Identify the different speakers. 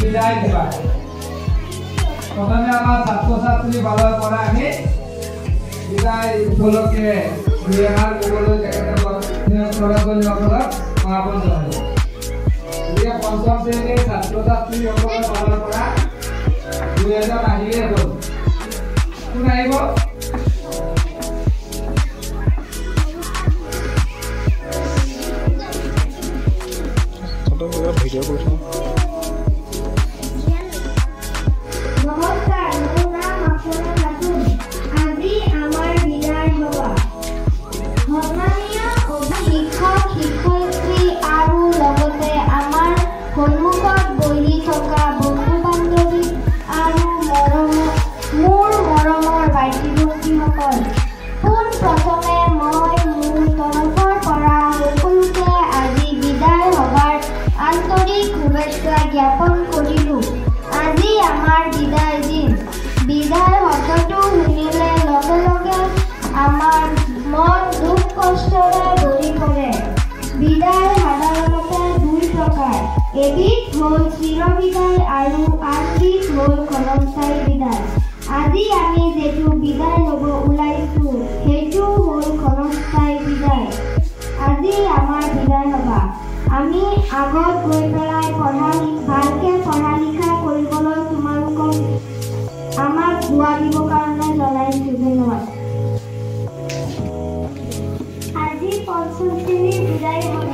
Speaker 1: বিদায় দিবা প্রথমে আমার ছাত্রছাত্রী ভালো পড়া আমি বিদায় উপলক্ষে বিহার গুলো সমাপন জানাবো পঞ্চম শ্রেণীর ছাত্রছাত্রী সকলে ভালো পড়া 2000 আহিলে হল কোন আহিব ভিডিও করছো
Speaker 2: জ্ঞাপন কৰিলো আজি আমাৰ বিদায় দিন বিদায় শব্দটো শুনিলে লগে লগে আমাৰ মন দুখ কষ্টৰে ভৰি পৰে বিদায় সাধাৰণতে দুই প্ৰকাৰ এবিধ হ'ল চিৰ বিদায় আৰু আনবিধ হ'ল ক্ষণস্থায়ী বিদায় আজি আমি যেটো বিদায় ল'ব ওলাইছো সেইটো হ'ল ক্ষণস্থায়ী বিদায় আজি আমাৰ বিদায় হ'বা আমি আগত গৈ পেলাই ভালকে পঢ়া লিখা কৰিবলৈ তোমালোকক আমাক দোৱা দিব কাৰণে জনাইছো ধন্যবাদ আজি পঞ্চম শ্ৰেণীৰ বিদায়